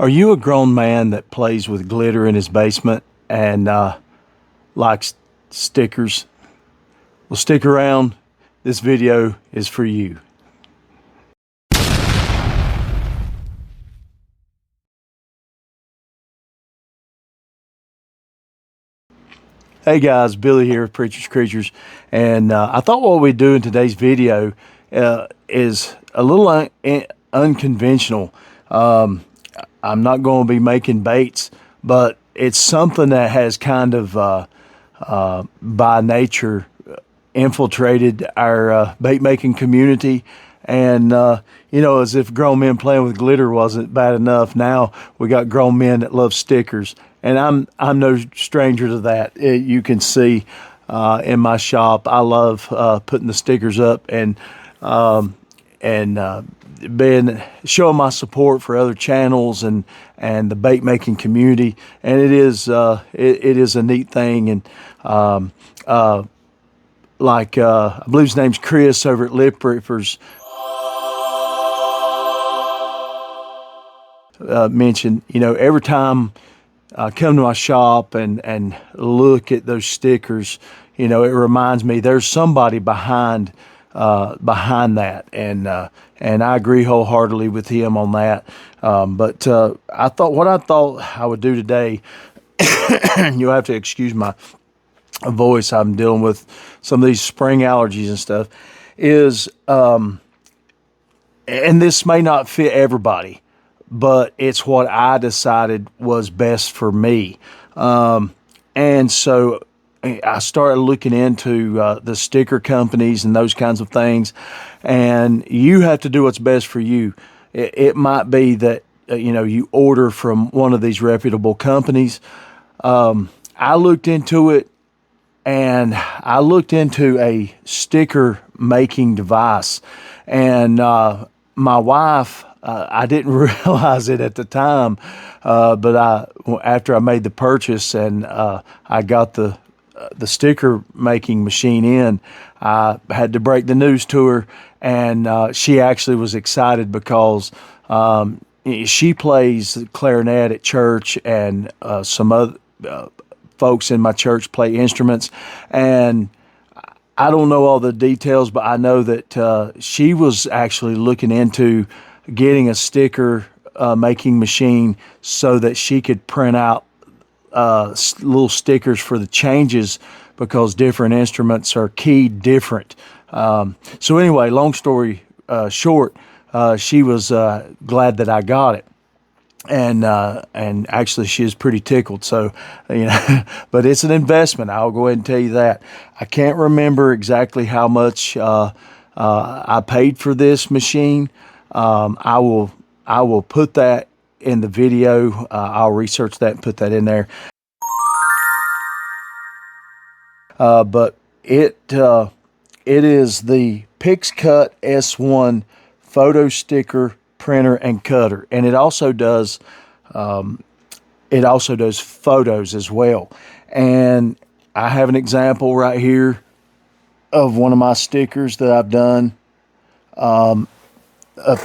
Are you a grown man that plays with glitter in his basement and likes stickers? Well, stick around. This video is for you. Hey guys, Billy here, Preachers Creatures, and I thought what we'd do in today's video is a little unconventional. I'm not going to be making baits, but it's something that has kind of by nature infiltrated our bait making community. And as if grown men playing with glitter wasn't bad enough, now we got grown men that love stickers, and I'm no stranger to that. You can see in my shop, I love putting the stickers up and being showing my support for other channels and the bait making community. And it is a neat thing. And I believe his name's Chris over at Lip Rippers mentioned, every time I come to my shop and look at those stickers, it reminds me there's somebody behind that, and I agree wholeheartedly with him on that. But I thought I would do today, you'll have to excuse my voice. I'm dealing with some of these spring allergies and stuff. And this may not fit everybody, but it's what I decided was best for me. And so I started looking into the sticker companies and those kinds of things. And you have to do what's best for you. It might be that, you order from one of these reputable companies. I looked into it, and I looked into a sticker making device. And my wife, I didn't realize it at the time, but after I made the purchase and I got the sticker making machine in, I had to break the news to her, and she actually was excited because she plays clarinet at church, and some other folks in my church play instruments, and I don't know all the details, but I know that she was actually looking into getting a sticker making machine so that she could print out little stickers for the changes, because different instruments are keyed different. So anyway, long story short, she was glad that I got it. And actually she is pretty tickled. So, but it's an investment. I'll go ahead and tell you that. I can't remember exactly how much I paid for this machine. I will put that in the video. I'll research that and put that in there. But it is the PixCut S1 photo sticker printer and cutter, and it also does photos as well. And I have an example right here of one of my stickers that I've done. Up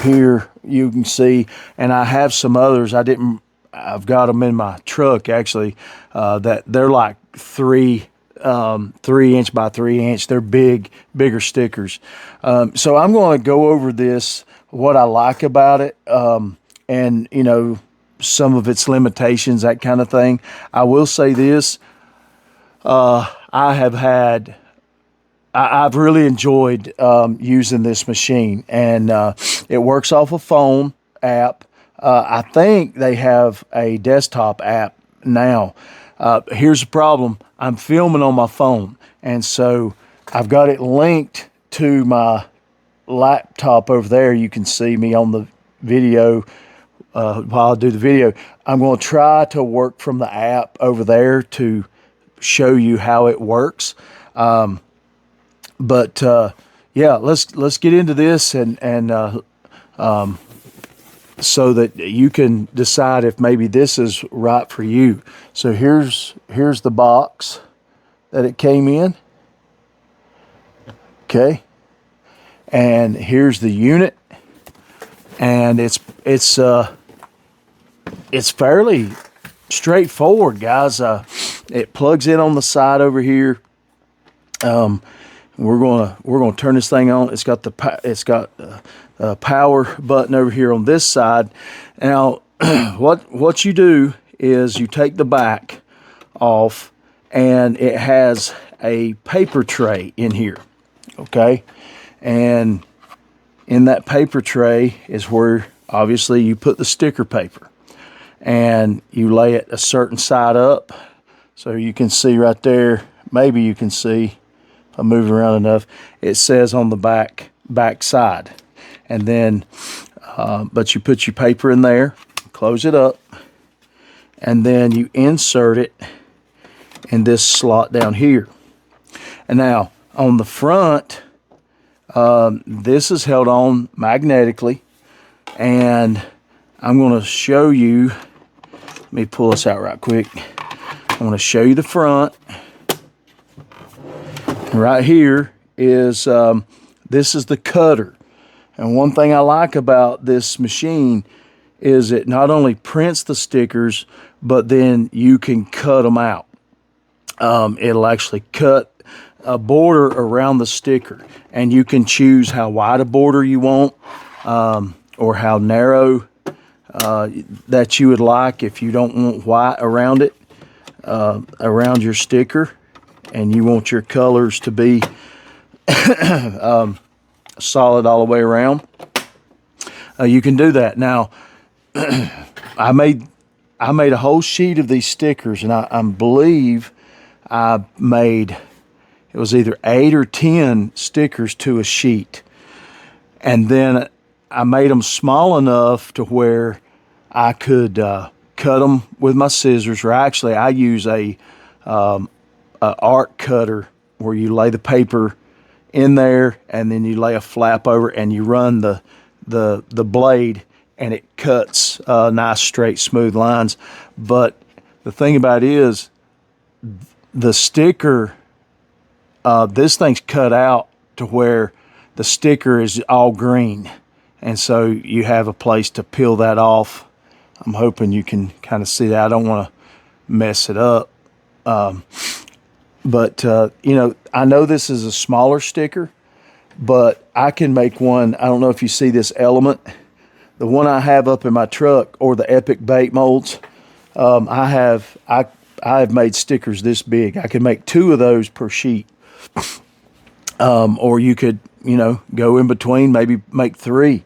here you can see, and I have some others. I've got them in my truck actually, that they're like 3 inch by 3 inch. They're bigger stickers. So I'm going to go over this, what I like about it, and some of its limitations, that kind of thing. I will say this, I've really enjoyed using this machine, and it works off a phone app. I think they have a desktop app now. Here's the problem. I'm filming on my phone, and so I've got it linked to my laptop over there. You can see me on the video while I do the video. I'm going to try to work from the app over there to show you how it works. But yeah, let's get into this and so that you can decide if maybe this is right for you. So here's the box that it came in. Okay. And here's the unit, and it's it's fairly straightforward, guys. It plugs in on the side over here. We're gonna turn this thing on. It's got a power button over here on this side. Now, what you do is you take the back off, and it has a paper tray in here. Okay, and in that paper tray is where obviously you put the sticker paper, and you lay it a certain side up, so you can see right there. Maybe you can see. I move around enough, it says on the back side. And then but you put your paper in there, close it up, and then you insert it in this slot down here. And now on the front, this is held on magnetically, and I'm going to show you. Let me pull this out right quick. I want to show you the front. Right here is this is the cutter, and one thing I like about this machine is it not only prints the stickers, but then you can cut them out. It'll actually cut a border around the sticker, and you can choose how wide a border you want, or how narrow that you would like. If you don't want white around it, around your sticker, and you want your colors to be solid all the way around, you can do that. Now, I made a whole sheet of these stickers, and I believe I made, it was either 8 or 10 stickers to a sheet, and then I made them small enough to where I could cut them with my scissors, or actually I use a arc cutter where you lay the paper in there, and then you lay a flap over, and you run the blade, and it cuts nice straight smooth lines. But the thing about it is the sticker, this thing's cut out to where the sticker is all green, and so you have a place to peel that off. I'm hoping you can kind of see that. I don't want to mess it up. But you know, I know this is a smaller sticker, but I can make one. I don't know if you see this element. The one I have up in my truck, or the Epic bait molds, I have made stickers this big. I can make 2 of those per sheet. Or you could, you know, go in between, maybe make 3.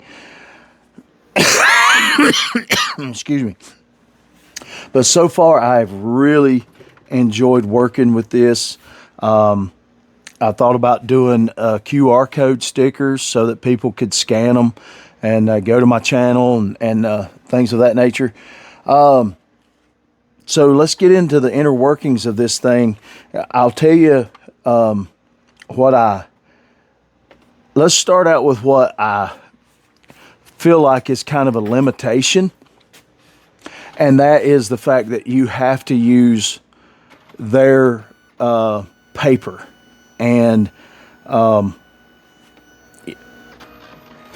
Excuse me. But so far, I've really enjoyed working with this. I thought about doing QR code stickers so that people could scan them and go to my channel and things of that nature. So let's get into the inner workings of this thing. I'll tell you let's start out with what I feel like is kind of a limitation, and that is the fact that you have to use their paper, and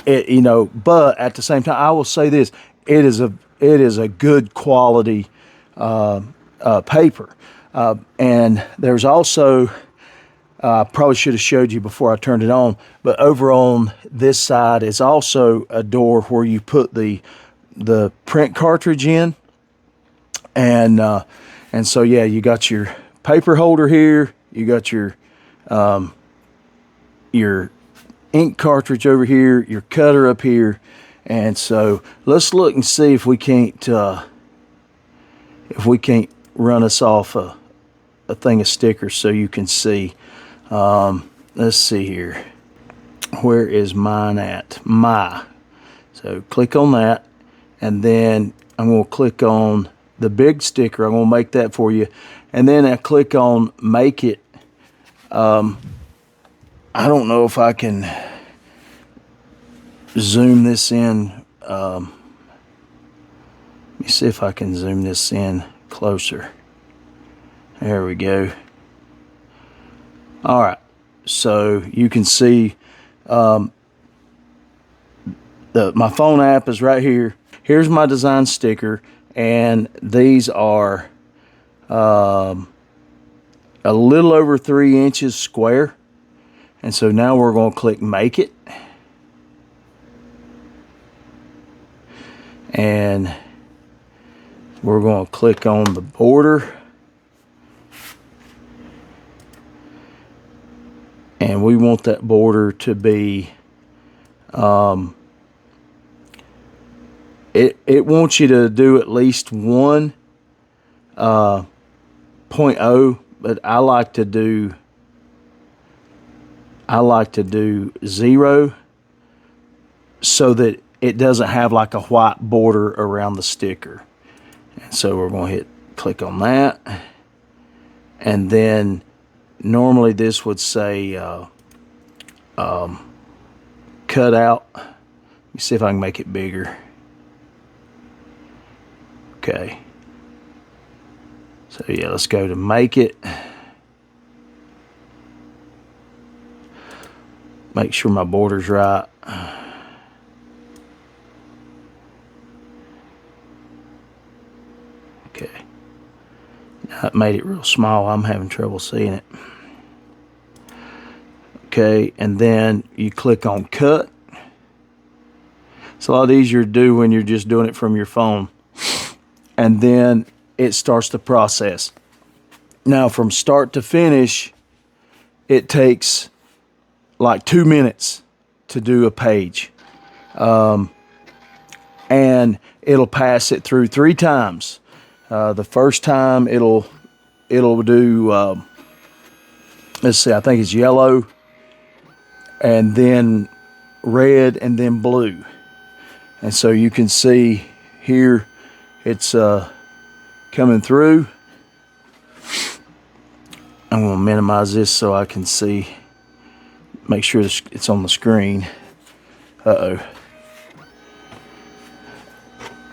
you know, but at the same time, I will say this: it is a good quality paper, and there's also, I probably should have showed you before I turned it on, but over on this side is also a door where you put the print cartridge in, and so yeah, you got your paper holder here, you got your ink cartridge over here, your cutter up here, and so let's look and see if we can't run us off a thing of stickers so you can see. Let's see here. Where is mine at? So click on that, and then I'm going to click on the big sticker. I'm going to make that for you, and then I click on make it. I don't know if I can zoom this in. Let me see if I can zoom this in closer. There we go. All right, so you can see my phone app is right here. Here's my design sticker, and these are a little over 3 inches square. And so now we're going to click Make It. And we're going to click on the border. And we want that border to be, it wants you to do at least 1.0, but I like to do 0, so that it doesn't have like a white border around the sticker. And so we're going to click on that. And then normally this would say cut out. Let me see if I can make it bigger. Okay. So yeah, let's go to Make It. Make sure my border's right. Okay. Now it made it real small. I'm having trouble seeing it. Okay, and then you click on Cut. It's a lot easier to do when you're just doing it from your phone. And then it starts the process. Now from start to finish, it takes like 2 minutes to do a page. And it'll pass it through 3 times. The first time it'll do, let's see, I think it's yellow, and then red, and then blue. And so you can see here it's coming through. I'm going to minimize this so I can see, make sure it's on the screen. Uh-oh.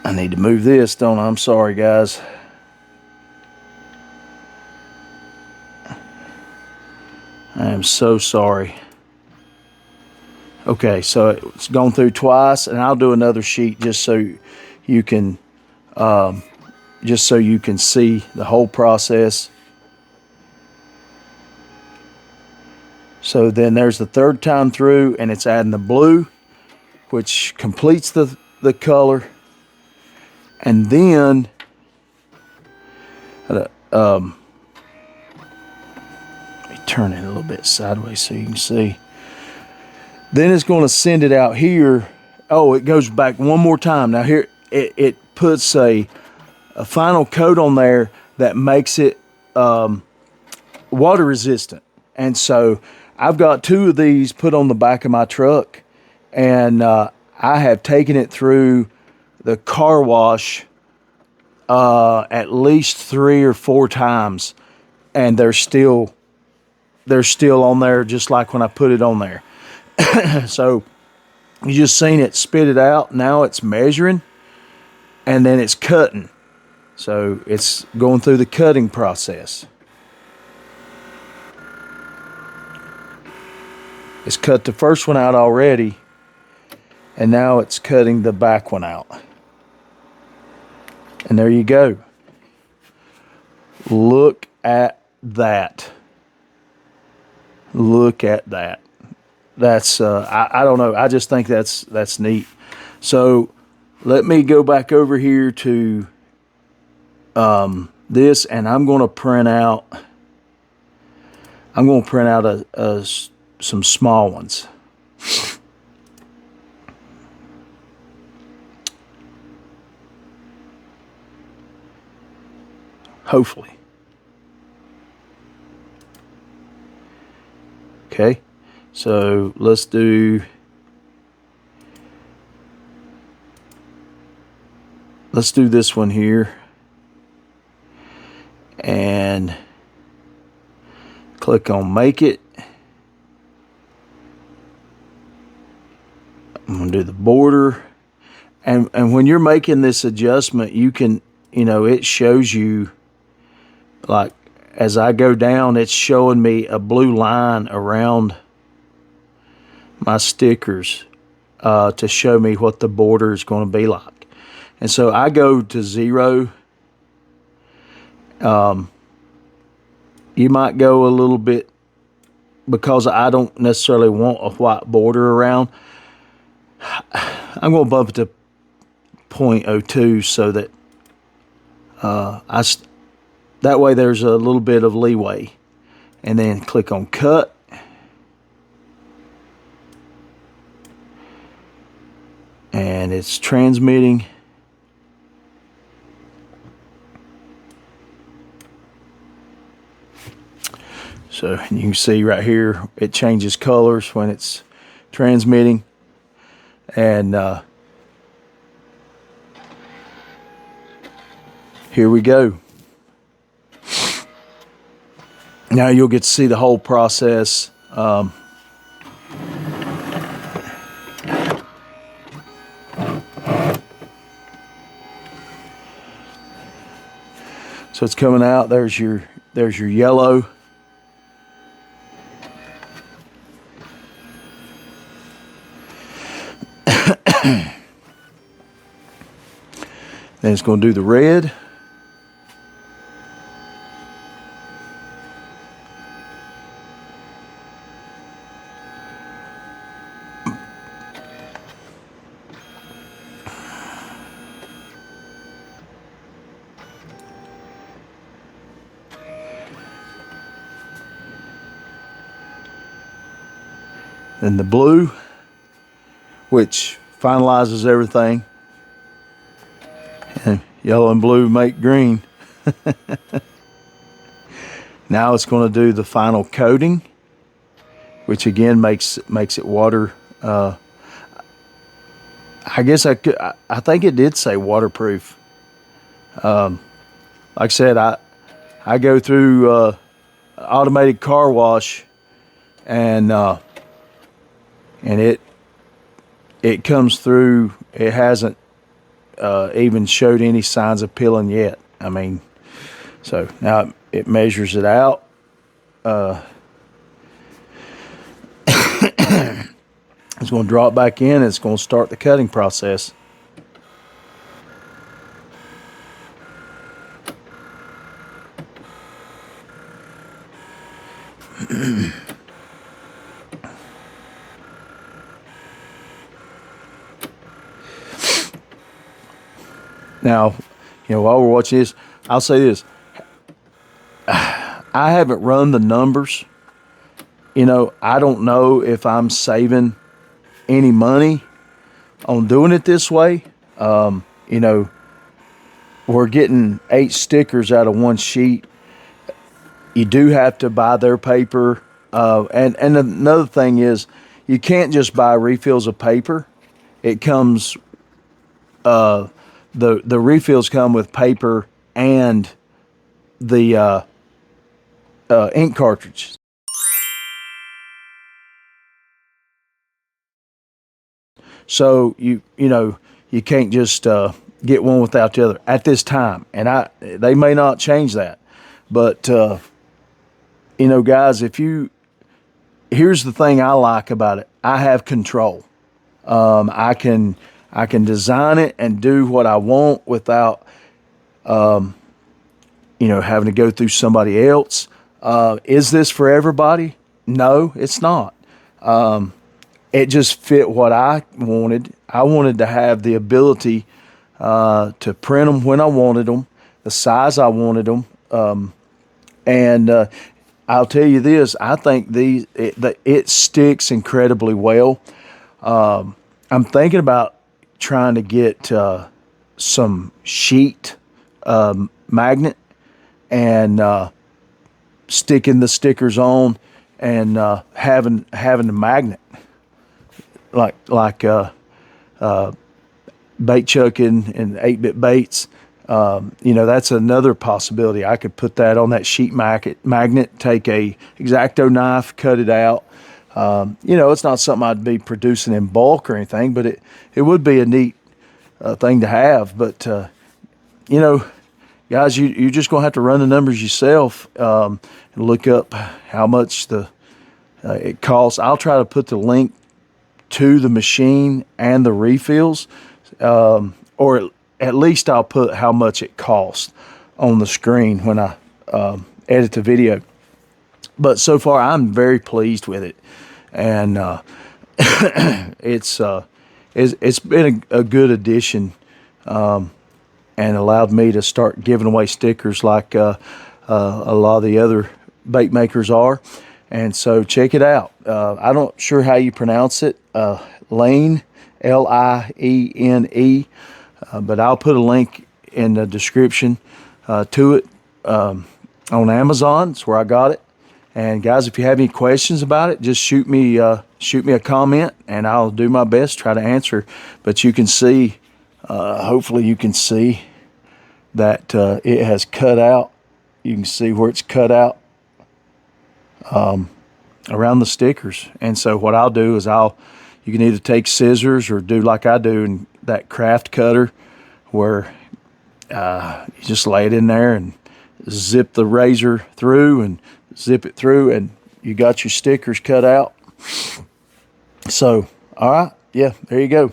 I need to move this, don't I? I'm sorry, guys. I am so sorry. Okay, so it's gone through twice, and I'll do another sheet just so you can see the whole process. So then there's the third time through, and it's adding the blue, which completes the color. And then let me turn it a little bit sideways so you can see. Then it's going to send it out here. Oh, it goes back one more time. Now here it puts a final coat on there that makes it water resistant. And so I've got 2 of these put on the back of my truck, and I have taken it through the car wash at least 3 or 4 times, and they're still on there just like when I put it on there. So you just seen it spit it out. Now it's measuring, and then it's cutting. So it's going through the cutting process. It's cut the first one out already, and now it's cutting the back one out. And there you go. Look at that. Look at that. That's I don't know. I just think that's neat. So let me go back over here to this, and I'm going to print out. I'm going to print out some small ones. Hopefully. Okay, so let's do this one here, and click on Make It. I'm going to do the border, and when you're making this adjustment, you can, it shows you, like, as I go down, it's showing me a blue line around my stickers to show me what the border is going to be like. And so I go to 0. You might go a little bit, because I don't necessarily want a white border around. I'm going to bump it to 0.02 so that that way there's a little bit of leeway. And then click on cut. And it's transmitting. So you can see right here, it changes colors when it's transmitting. And here we go. Now you'll get to see the whole process. So it's coming out. There's your yellow. Then it's going to do the red. Then the blue, which finalizes everything. And yellow and blue make green. Now it's going to do the final coating, which again makes it water. I guess I think it did say waterproof. Like I said, I go through automated car wash, and it comes through. It hasn't even showed any signs of peeling yet. I mean, so now it measures it out. It's going to drop back in. And it's going to start the cutting process. Now, while we're watching this, I'll say this. I haven't run the numbers. I don't know if I'm saving any money on doing it this way. We're getting 8 stickers out of one sheet. You do have to buy their paper. And another thing is, you can't just buy refills of paper. It comes... The refills come with paper and the ink cartridge. So you can't just get one without the other at this time. And they may not change that, but guys, here's the thing I like about it. I have control. I can design it and do what I want without, having to go through somebody else. Is this for everybody? No, it's not. It just fit what I wanted. I wanted to have the ability to print them when I wanted them, the size I wanted them. And I'll tell you this, I think it sticks incredibly well. I'm thinking about trying to get some sheet magnet and sticking the stickers on and having the magnet like bait chucking and 8-bit baits. That's another possibility. I could put that on that sheet magnet, take a X-Acto knife, cut it out. It's not something I'd be producing in bulk or anything, but it would be a neat thing to have. But, guys, you're just going to have to run the numbers yourself and look up how much it costs. I'll try to put the link to the machine and the refills, or at least I'll put how much it costs on the screen when I edit the video. But so far, I'm very pleased with it, and it's been a good addition, and allowed me to start giving away stickers like a lot of the other bait makers are. And so check it out. I'm not sure how you pronounce it, Liene, Liene, but I'll put a link in the description to it on Amazon. That's where I got it. And guys, if you have any questions about it, just shoot me a comment, and I'll do my best to try to answer. But you can see, hopefully you can see that it has cut out. You can see where it's cut out around the stickers. And so what I'll do is you can either take scissors or do like I do in that craft cutter, where you just lay it in there and zip the razor through and zip it through, and you got your stickers cut out. So, all right, yeah, there you go.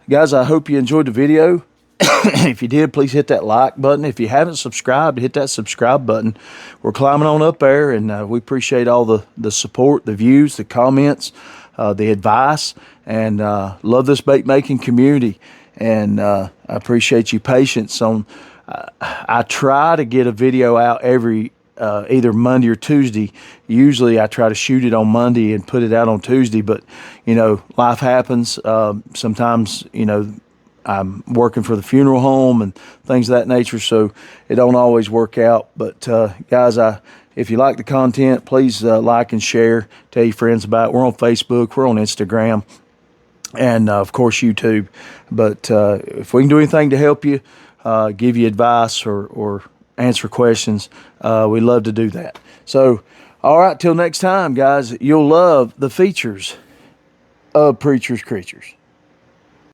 Guys, I hope you enjoyed the video. If you did, please hit that like button. If you haven't subscribed, hit that subscribe button. We're climbing on up there, and we appreciate all the support, the views, the comments, the advice, and love this bait making community. And I appreciate your patience on. I try to get a video out every either Monday or Tuesday. Usually I try to shoot it on Monday and put it out on Tuesday, but life happens. Sometimes I'm working for the funeral home and things of that nature, so it don't always work out. But guys, if you like the content, please like and share. Tell your friends about it. We're on Facebook, we're on Instagram, and of course YouTube. But if we can do anything to help you, give you advice or answer questions, we love to do that. So, all right, till next time, guys, you'll love the features of Preacher's Creatures.